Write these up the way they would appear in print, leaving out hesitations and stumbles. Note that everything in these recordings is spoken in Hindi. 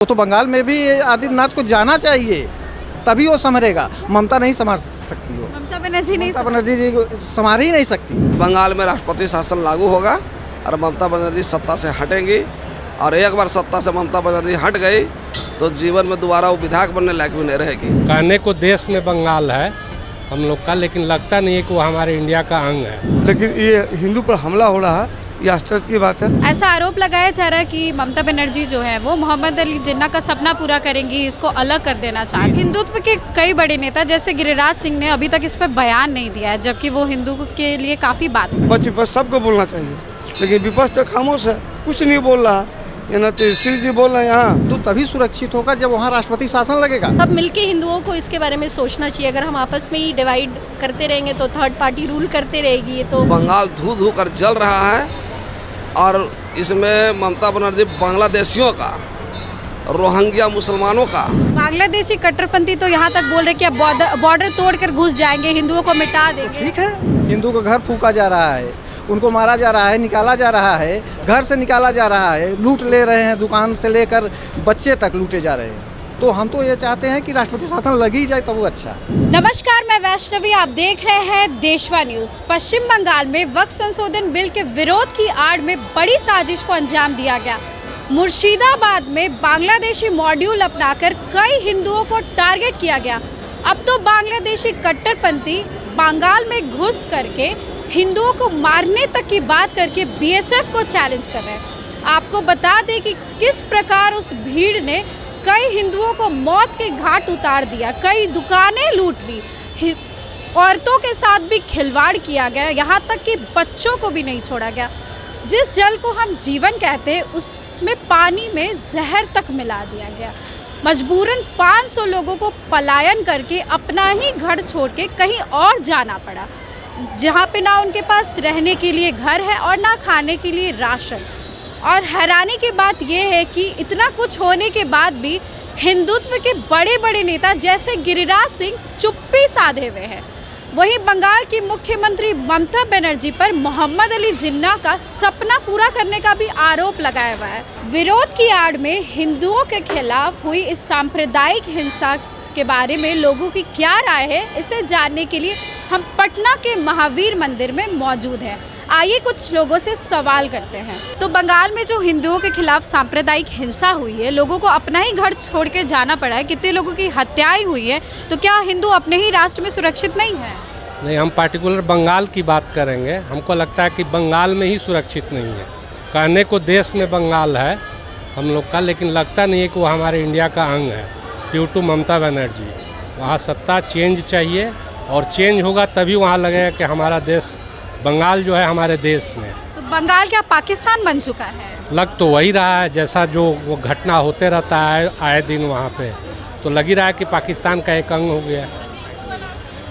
तो बंगाल में भी आदित्यनाथ को जाना चाहिए, तभी वो संभरेगा। ममता नहीं संभाल सकती, वो ममता बनर्जी नहीं ममता बनर्जी जी को संभाल ही नहीं सकती। बंगाल में राष्ट्रपति शासन लागू होगा और ममता बनर्जी सत्ता से हटेंगी, और एक बार सत्ता से ममता बनर्जी हट गई तो जीवन में दोबारा वो विधायक बनने लायक भी नहीं रहेगी। कहने को देश में बंगाल है हम लोग का, लेकिन लगता नहीं है कि वो हमारे इंडिया का अंग है। लेकिन ये हिंदू पर हमला हो रहा है, ये आश्चर्य की बात है। ऐसा आरोप लगाया जा रहा है कि ममता बनर्जी जो है वो मोहम्मद अली जिन्ना का सपना पूरा करेंगी, इसको अलग कर देना चाहती। हिंदुत्व के कई बड़े नेता जैसे गिरिराज सिंह ने अभी तक इस पर बयान नहीं दिया है, जबकि वो हिंदू के लिए काफी बात है। विपक्ष सबको बोलना चाहिए, लेकिन विपक्ष तो खामोश है, कुछ नहीं बोल रहा। श्री जी बोल रहे हैं यहाँ हिंदू तभी सुरक्षित होगा जब वहाँ राष्ट्रपति शासन लगेगा। सब मिलके हिंदुओं को इसके बारे में सोचना चाहिए। अगर हम आपस में ही डिवाइड करते रहेंगे तो थर्ड पार्टी रूल करते रहेगी। ये तो बंगाल धू धू कर जल रहा है, और इसमें ममता बनर्जी बांग्लादेशियों का, रोहिंग्या मुसलमानों का, बांग्लादेशी कट्टरपंथी तो यहाँ तक बोल रहे कि अब बॉर्डर तोड़कर घुस जाएंगे, हिंदुओं को मिटा देंगे। ठीक है, हिंदू का घर फूका जा रहा है, उनको मारा जा रहा है, निकाला जा रहा है, घर से निकाला जा रहा है, लूट ले रहे हैं, दुकान से लेकर बच्चे तक लूटे जा रहे हैं। तो हम तो ये चाहते हैं कि राष्ट्रपति शासन लग ही जाए, तब वो अच्छा। नमस्कार, मैं वैष्णवी, आप देख रहे हैं देशवा न्यूज। पश्चिम बंगाल में वक्फ संशोधन बिल के विरोध की आड़ में बड़ी साजिश को अंजाम दिया गया। मुर्शिदाबाद में बांग्लादेशी मॉड्यूल अपनाकर कई हिंदुओं को टारगेट किया गया। अब तो बांग्लादेशी कट्टरपंथी बंगाल में घुस करके हिंदुओं को मारने तक की बात करके बीएसएफ को चैलेंज कर रहे हैं। आपको बता दें कि किस प्रकार उस भीड़ ने कई हिंदुओं को मौत के घाट उतार दिया, कई दुकानें लूट ली, औरतों के साथ भी खिलवाड़ किया गया, यहाँ तक कि बच्चों को भी नहीं छोड़ा गया। जिस जल को हम जीवन कहते हैं उसमें पानी में जहर तक मिला दिया गया। मजबूरन 500 लोगों को पलायन करके अपना ही घर छोड़ के कहीं और जाना पड़ा, जहाँ पे ना उनके पास रहने के लिए घर है और ना खाने के लिए राशन। और हैरानी की बात यह है कि इतना कुछ होने के बाद भी हिंदुत्व के बड़े बड़े नेता जैसे गिरिराज सिंह चुप्पी साधे हुए हैं। वहीं बंगाल की मुख्यमंत्री ममता बनर्जी पर मोहम्मद अली जिन्ना का सपना पूरा करने का भी आरोप लगाया हुआ है। विरोध की आड़ में हिंदुओं के खिलाफ हुई इस सांप्रदायिक हिंसा के बारे में लोगों की क्या राय है, इसे जानने के लिए हम पटना के महावीर मंदिर में मौजूद हैं। आइए कुछ लोगों से सवाल करते हैं। तो बंगाल में जो हिंदुओं के खिलाफ सांप्रदायिक हिंसा हुई है, लोगों को अपना ही घर छोड़ के जाना पड़ा है, कितने लोगों की हत्याएं हुई है, तो क्या हिंदू अपने ही राष्ट्र में सुरक्षित नहीं है? नहीं, हम पार्टिकुलर बंगाल की बात करेंगे। हमको लगता है कि बंगाल में ही सुरक्षित नहीं है। कहने को देश में बंगाल है हम लोग का, लेकिन लगता नहीं है कि वो हमारे इंडिया का अंग है। ड्यू टू ममता बनर्जी वहाँ सत्ता चेंज चाहिए, और चेंज होगा तभी वहाँ लगेगा कि हमारा देश, बंगाल जो है हमारे देश में। तो बंगाल क्या पाकिस्तान बन चुका है? लग तो वही रहा है, जैसा जो वो घटना होते रहता है आए दिन वहाँ पे, तो लग ही रहा है कि पाकिस्तान का एक अंग हो गया।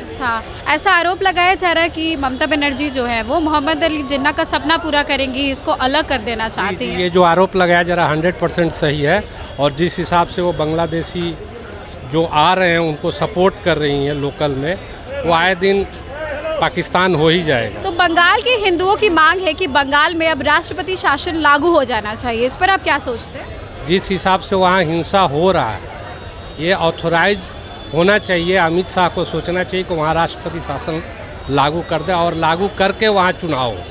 अच्छा, ऐसा आरोप लगाया जा रहा है कि ममता बनर्जी जो है वो मोहम्मद अली जिन्ना का सपना पूरा करेंगी, इसको अलग कर देना चाहती है। ये जो आरोप लगाया जा रहा है 100% सही है, और जिस हिसाब से वो बांग्लादेशी जो आ रहे हैं उनको सपोर्ट कर रही हैं लोकल में, वो आए दिन पाकिस्तान हो ही जाएगा। तो बंगाल के हिंदुओं की मांग है कि बंगाल में अब राष्ट्रपति शासन लागू हो जाना चाहिए, इस पर आप क्या सोचते हैं? जिस हिसाब से वहाँ हिंसा हो रहा है, ये ऑथोराइज होना चाहिए। अमित शाह को सोचना चाहिए कि वहाँ राष्ट्रपति शासन लागू कर दे, और लागू करके वहाँ चुनाव हो।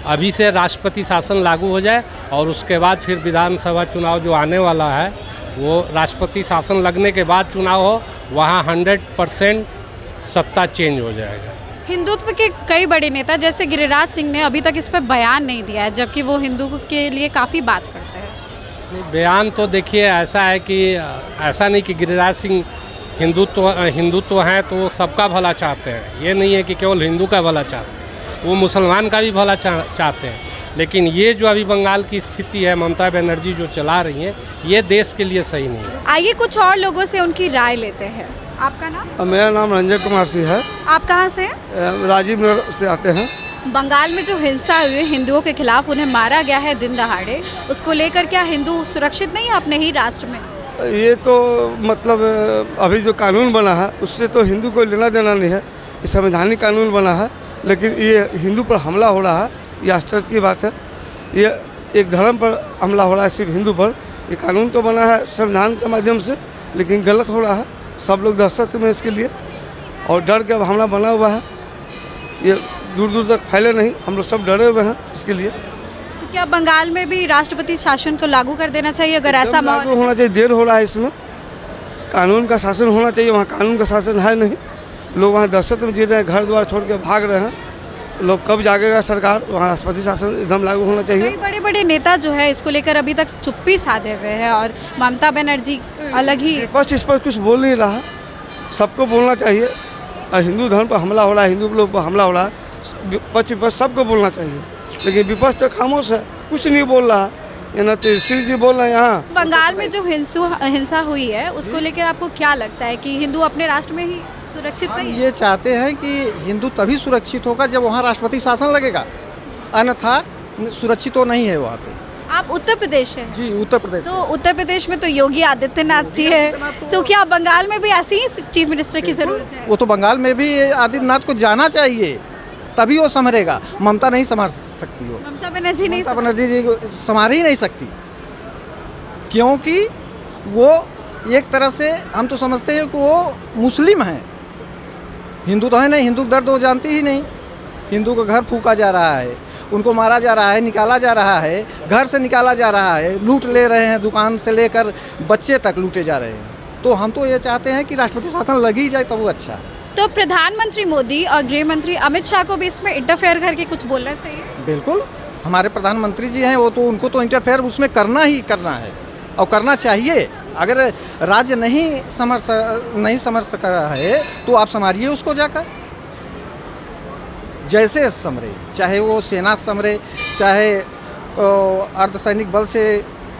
अभी से राष्ट्रपति शासन लागू हो जाए, और उसके बाद फिर विधानसभा चुनाव जो आने वाला है वो राष्ट्रपति शासन लगने के बाद चुनाव हो, वहाँ 100% सत्ता चेंज हो जाएगा। हिंदुत्व के कई बड़े नेता जैसे गिरिराज सिंह ने अभी तक इस पर बयान नहीं दिया है, जबकि वो हिंदू के लिए काफ़ी बात करते हैं। बयान तो देखिए ऐसा है कि ऐसा नहीं कि गिरिराज सिंह हिंदुत्व हैं तो वो सबका भला चाहते हैं। ये नहीं है कि केवल हिंदू का भला चाहते हैं, वो मुसलमान का भी भला चाहते हैं। लेकिन ये जो अभी बंगाल की स्थिति है, ममता बनर्जी जो चला रही हैं, ये देश के लिए सही नहीं है। आइए कुछ और लोगों से उनकी राय लेते हैं। आपका नाम? मेरा नाम रंजय कुमार सिंह है। आप कहाँ से? राजीव नगर से आते हैं। बंगाल में जो हिंसा हुई हिंदुओं के खिलाफ, उन्हें मारा गया है दिन दहाड़े, उसको लेकर क्या हिंदू सुरक्षित नहीं है अपने ही राष्ट्र में? ये तो मतलब अभी जो कानून बना है उससे तो हिंदू को लेना देना नहीं है, ये संवैधानिक कानून बना है, लेकिन ये हिंदू पर हमला हो रहा है, ये आश्चर्य की बात है। ये एक धर्म पर हमला हो रहा है, सिर्फ हिंदू पर, ये कानून तो बना है संविधान के माध्यम से, लेकिन गलत हो रहा है। सब लोग दहशत में इसके लिए, और डर के हमला बना हुआ है। ये दूर दूर तक फैले नहीं, हम लोग सब डरे हुए हैं इसके लिए। तो क्या बंगाल में भी राष्ट्रपति शासन को लागू कर देना चाहिए अगर ऐसा माहौल लागू होना चाहिए, देर हो रहा है इसमें। कानून का शासन होना चाहिए, वहाँ कानून का शासन है नहीं। लोग वहाँ दहशत में जी रहे हैं, घर द्वार छोड़ के भाग रहे हैं। लोग कब जागेगा सरकार? वहाँ राष्ट्रपति शासन एकदम लागू होना चाहिए। कई बड़े बड़े नेता जो है इसको लेकर अभी तक चुप्पी साधे हुए हैं और ममता बनर्जी अलग ही विपक्ष इस पर कुछ बोल नहीं रहा। सबको बोलना चाहिए। और हिंदू धर्म पर हमला हो रहा है, हिंदू लोग पर हमला हो रहा है, विपक्ष पर सबको बोलना चाहिए। लेकिन विपक्ष तो खामोश है, कुछ नहीं बोल रहा। ये ना तहसील जी बोल रहे हैं यहाँ। बंगाल में जो हिंसा हुई है उसको लेकर आपको क्या लगता है कि हिंदू अपने राष्ट्र में ही सुरक्षित नहीं है? ये चाहते हैं कि हिंदू तभी सुरक्षित होगा जब वहाँ राष्ट्रपति शासन लगेगा, अन्यथा सुरक्षित तो नहीं है वहाँ पे। आप उत्तर प्रदेश हैं? जी, उत्तर प्रदेश। तो उत्तर प्रदेश में तो योगी आदित्यनाथ जी है, तो क्या बंगाल में भी ऐसी ही चीफ मिनिस्टर की जरूरत है? वो तो बंगाल में भी आदित्यनाथ को जाना चाहिए, तभी वो संभरेगा। ममता नहीं संभाल सकती, वो ममता बनर्जी नहीं ममता बनर्जी जी को संभाल ही नहीं सकती, क्योंकि वो एक तरह से हम तो समझते हैं कि वो मुस्लिम हैं, हिंदू तो है नहीं। हिंदू दर्द वो जानती ही नहीं। हिंदू का घर फूका जा रहा है, उनको मारा जा रहा है, निकाला जा रहा है, घर से निकाला जा रहा है, लूट ले रहे हैं, दुकान से लेकर बच्चे तक लूटे जा रहे हैं। तो हम तो ये चाहते हैं कि राष्ट्रपति शासन लग ही जाए तब वो अच्छा है। तो प्रधानमंत्री मोदी और गृह मंत्री अमित शाह को भी इसमें इंटरफेयर करके कुछ बोलना चाहिए। बिल्कुल, हमारे प्रधानमंत्री जी हैं, वो तो उनको तो इंटरफेयर उसमें करना ही करना है और करना चाहिए। अगर राज्य नहीं समझ सका है तो आप संभालिए उसको जाकर, जैसे संभरे, चाहे वो सेना संभरे, चाहे अर्धसैनिक बल से,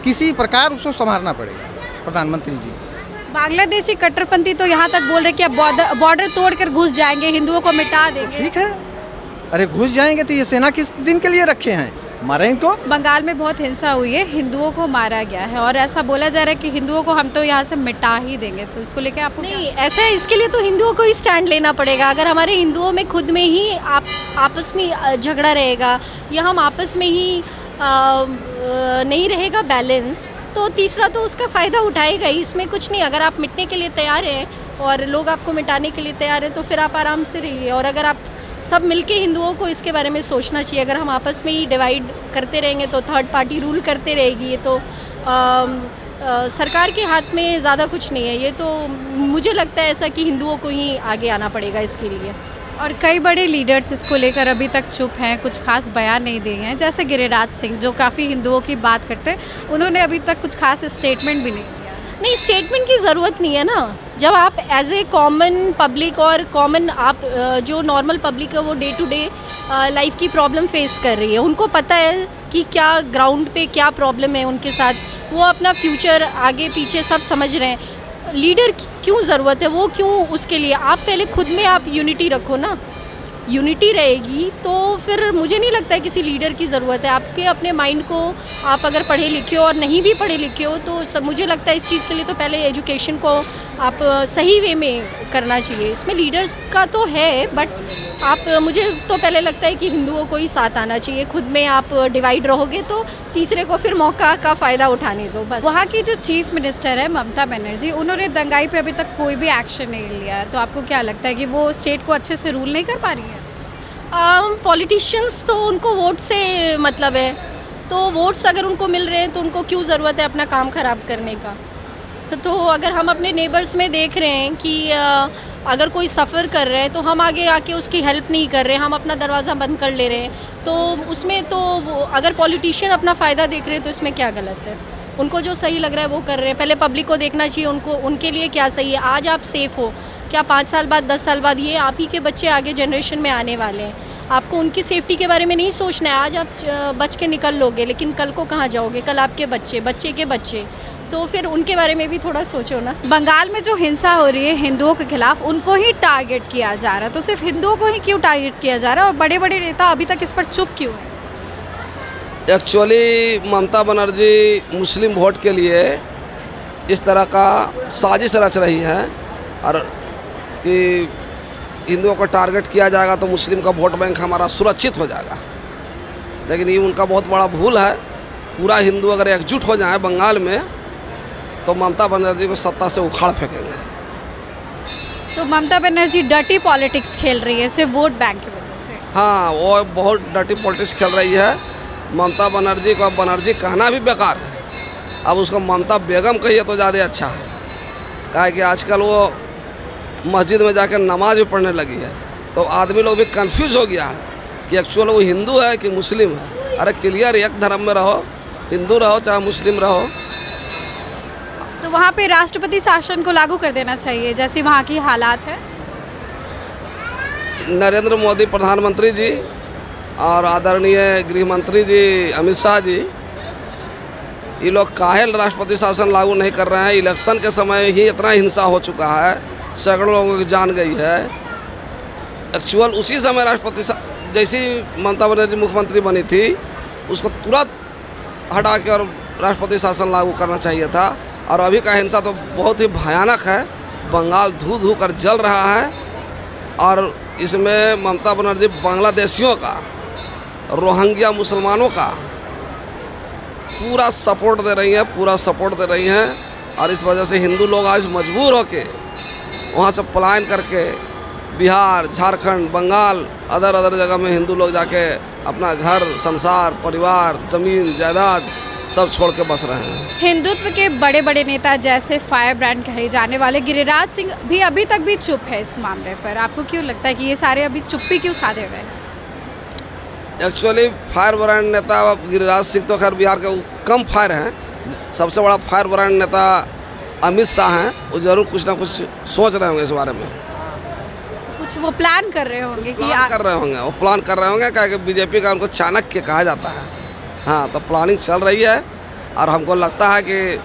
किसी प्रकार उसको संभालना पड़ेगा प्रधानमंत्री जी। बांग्लादेशी कट्टरपंथी तो यहाँ तक बोल रहे कि अब बॉर्डर तोड़कर घुस जाएंगे, हिंदुओं को मिटा देंगे। ठीक है, अरे घुस जाएंगे तो ये सेना किस दिन के लिए रखे हैं? मारे इनको। बंगाल में बहुत हिंसा हुई है, हिंदुओं को मारा गया है और ऐसा बोला जा रहा है कि हिंदुओं को हम तो यहाँ से मिटा ही देंगे। तो इसको लेके आपको नहीं, ऐसा है, इसके लिए तो हिंदुओं को ही स्टैंड लेना पड़ेगा। अगर हमारे हिंदुओं में खुद में ही आपस में झगड़ा रहेगा या हम आपस में ही नहीं रहेगा बैलेंस, तो तीसरा तो उसका फ़ायदा उठाएगा ही। इसमें कुछ नहीं। अगर आप मिटने के लिए तैयार हैं और लोग आपको मिटाने के लिए तैयार हैं तो फिर आप आराम से रहिए। और अगर आप सब मिलके हिंदुओं को इसके बारे में सोचना चाहिए। अगर हम आपस में ही डिवाइड करते रहेंगे तो थर्ड पार्टी रूल करते रहेगी। ये तो सरकार के हाथ में ज़्यादा कुछ नहीं है। ये तो मुझे लगता है ऐसा कि हिंदुओं को ही आगे आना पड़ेगा इसके लिए। और कई बड़े लीडर्स इसको लेकर अभी तक चुप हैं, कुछ खास बयान नहीं दिए हैं, जैसे गिरिराज सिंह जो काफ़ी हिंदुओं की बात करते हैं, उन्होंने अभी तक कुछ खास स्टेटमेंट भी नहीं किया। नहीं, स्टेटमेंट की ज़रूरत नहीं है ना। जब आप एज ए कॉमन पब्लिक और कॉमन आप जो नॉर्मल पब्लिक है वो डे टू डे लाइफ की प्रॉब्लम फेस कर रही है, उनको पता है कि क्या ग्राउंड पे क्या प्रॉब्लम है उनके साथ, वो अपना फ्यूचर आगे पीछे सब समझ रहे हैं। लीडर क्यों ज़रूरत है, वो क्यों उसके लिए? आप पहले खुद में आप यूनिटी रखो ना। यूनिटी रहेगी तो फिर मुझे नहीं लगता है किसी लीडर की ज़रूरत है। आपके अपने माइंड को आप अगर पढ़े लिखे हो और नहीं भी पढ़े लिखे हो तो सब, मुझे लगता है इस चीज़ के लिए तो पहले एजुकेशन को आप सही वे में करना चाहिए। इसमें लीडर्स का तो है, बट आप, मुझे तो पहले लगता है कि हिंदुओं को ही साथ आना चाहिए। खुद में आप डिवाइड रहोगे तो तीसरे को फिर मौका का फ़ायदा उठाने दो बस। वहाँ की जो चीफ मिनिस्टर है ममता बनर्जी, उन्होंने दंगाई पे अभी तक कोई भी एक्शन नहीं लिया है। तो आपको क्या लगता है कि वो स्टेट को अच्छे से रूल नहीं कर पा रही है? पॉलिटिशियंस तो उनको वोट से मतलब है, तो वोट्स अगर उनको मिल रहे हैं तो उनको क्यों ज़रूरत है अपना काम ख़राब करने का? तो अगर हम अपने नेबर्स में देख रहे हैं कि अगर कोई सफ़र कर रहे हैं तो हम आगे आके उसकी हेल्प नहीं कर रहे हैं, हम अपना दरवाज़ा बंद कर ले रहे हैं, तो उसमें तो अगर पॉलिटिशियन अपना फ़ायदा देख रहे हैं तो इसमें क्या गलत है? उनको जो सही लग रहा है वो कर रहे हैं। पहले पब्लिक को देखना चाहिए उनको, उनके लिए क्या सही है। आज आप सेफ़ हो, क्या 5 साल बाद 10 साल बाद ये आप ही के बच्चे आगे जनरेशन में आने वाले हैं। आपको उनकी सेफ्टी के बारे में नहीं सोचना है। आज आप बच के निकल लोगे, लेकिन कल को कहाँ जाओगे? कल आपके बच्चे, बच्चे के बच्चे, तो फिर उनके बारे में भी थोड़ा सोचो ना। बंगाल में जो हिंसा हो रही है हिंदुओं के खिलाफ, उनको ही टारगेट किया जा रहा है, तो सिर्फ हिंदुओं को ही क्यों टारगेट किया जा रहा है और बड़े बड़े नेता अभी तक इस पर चुप क्यों है? एक्चुअली ममता बनर्जी मुस्लिम वोट के लिए इस तरह का साजिश रच रही है और कि हिंदुओं को टारगेट किया जाएगा तो मुस्लिम का वोट बैंक हमारा सुरक्षित हो जाएगा, लेकिन ये उनका बहुत बड़ा भूल है। पूरा हिंदू अगर एकजुट हो जाए बंगाल में तो ममता बनर्जी को सत्ता से उखाड़ फेंकेंगे। तो ममता बनर्जी डर्टी पॉलिटिक्स खेल रही है सिर्फ वोट बैंक की वजह से। हाँ, वो बहुत डर्टी पॉलिटिक्स खेल रही है। ममता बनर्जी को अब बनर्जी कहना भी बेकार है, अब उसको ममता बेगम कहिए तो ज़्यादा अच्छा है। काहे कि आजकल वो मस्जिद में जाकर नमाज भी पढ़ने लगी है, तो आदमी लोग भी कंफ्यूज हो गया है कि एक्चुअल वो हिंदू है कि मुस्लिम है। अरे क्लियर, एक धर्म में रहो, हिंदू रहो चाहे मुस्लिम रहो। तो वहाँ पे राष्ट्रपति शासन को लागू कर देना चाहिए जैसी वहाँ की हालात है। नरेंद्र मोदी प्रधानमंत्री जी और आदरणीय गृह मंत्री जी अमित शाह जी, ये लोग काहे राष्ट्रपति शासन लागू नहीं कर रहे हैं। इलेक्शन के समय ही इतना हिंसा हो चुका है, सैकड़ों लोगों की जान गई है। एक्चुअल उसी समय राष्ट्रपति जैसी ममता बनर्जी मुख्यमंत्री बनी थी, उसको तुरंत हटा के और राष्ट्रपति शासन लागू करना चाहिए था। और अभी का हिंसा तो बहुत ही भयानक है, बंगाल धू धू कर जल रहा है। और इसमें ममता बनर्जी बांग्लादेशियों का, रोहिंग्या मुसलमानों का पूरा सपोर्ट दे रही हैं, पूरा सपोर्ट दे रही हैं। और इस वजह से हिंदू लोग आज मजबूर होके वहाँ से पलायन करके बिहार, झारखंड, बंगाल, अदर जगह में हिंदू लोग जाके अपना घर, संसार, परिवार, ज़मीन, जायदाद सब छोड़ के बस रहे हैं। हिंदुत्व के बड़े बड़े नेता जैसे फायर ब्रांड कहे जाने वाले गिरिराज सिंह भी अभी तक भी चुप है इस मामले पर। आपको क्यों लगता है कि ये सारे अभी चुप्पी क्यों साधे हुए हैं? एक्चुअली फायर ब्रांड नेता गिरिराज सिंह तो खैर बिहार के कम फायर हैं। सबसे बड़ा फायर ब्रांड नेता अमित शाह हैं। वो जरूर कुछ ना कुछ सोच रहे होंगे इस बारे में, कुछ वो प्लान कर रहे होंगे कि प्लान कर रहे होंगे, वो प्लान कर रहे होंगे। क्या बीजेपी का उनको चाणक्य कहा जाता है। हाँ, तो प्लानिंग चल रही है और हमको लगता है कि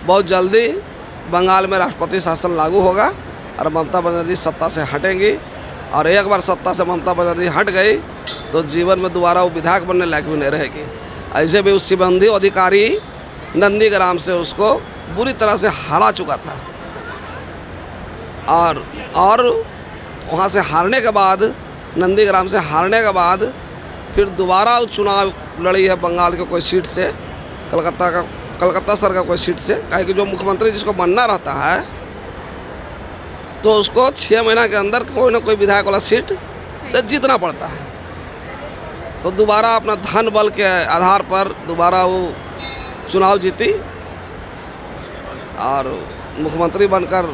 बहुत जल्दी बंगाल में राष्ट्रपति शासन लागू होगा और ममता बनर्जी सत्ता से हटेंगी। और एक बार सत्ता से ममता बनर्जी हट गई तो जीवन में दोबारा वो विधायक बनने लायक भी नहीं रहेगी। ऐसे भी उस सिबंधी अधिकारी नंदीग्राम से उसको बुरी तरह से हरा चुका था। और वहाँ से हारने के बाद, नंदीग्राम से हारने के बाद फिर दोबारा चुनाव लड़ी है बंगाल के कोई सीट से, कलकत्ता सर का कोई सीट से। काहे कि जो मुख्यमंत्री जिसको बनना रहता है तो उसको 6 महीना के अंदर कोई ना कोई विधायक वाला सीट से जीतना पड़ता है। तो दोबारा अपना धन बल के आधार पर दोबारा वो चुनाव जीती और मुख्यमंत्री बनकर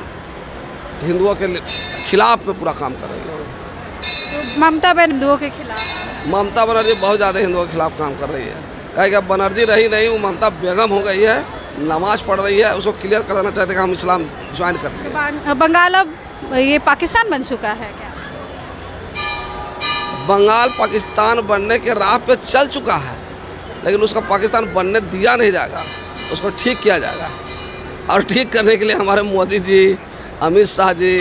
हिंदुओं के खिलाफ में पूरा काम कर रही है। तो ममता बनर्जी हिंदुओं के खिलाफ, ममता बनर्जी बहुत ज़्यादा हिंदुओं के खिलाफ काम कर रही है। कहे कि अब बनर्जी रही नहीं, वो ममता बेगम हो गई है, नमाज पढ़ रही है। उसको क्लियर कर देना चाहते कि हम इस्लाम ज्वाइन कर रहे। बंगाल अब ये पाकिस्तान बन चुका है क्या? बंगाल पाकिस्तान बनने के राह पे चल चुका है, लेकिन उसका पाकिस्तान बनने दिया नहीं जाएगा, उसको ठीक किया जाएगा। और ठीक करने के लिए हमारे मोदी जी, अमित शाह जी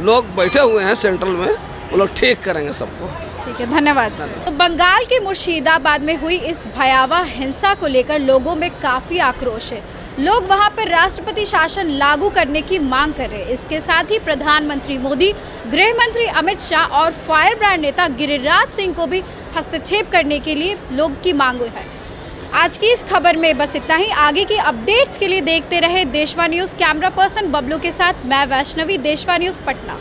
लोग बैठे हुए हैं सेंट्रल में, वो लोग ठीक करेंगे सबको। ठीक है, धन्यवाद। तो बंगाल के मुर्शिदाबाद में हुई इस भयावह हिंसा को लेकर लोगों में काफ़ी आक्रोश है। लोग वहां पर राष्ट्रपति शासन लागू करने की मांग कर रहे हैं। इसके साथ ही प्रधानमंत्री मोदी, गृह मंत्री अमित शाह और फायर ब्रांड नेता गिरिराज सिंह को भी हस्तक्षेप करने के लिए लोग की मांग है। आज की इस खबर में बस इतना ही। आगे की अपडेट्स के लिए देखते रहे देशवा न्यूज़। कैमरा पर्सन बबलू के साथ मैं वैष्णवी, देशवा न्यूज़ पटना।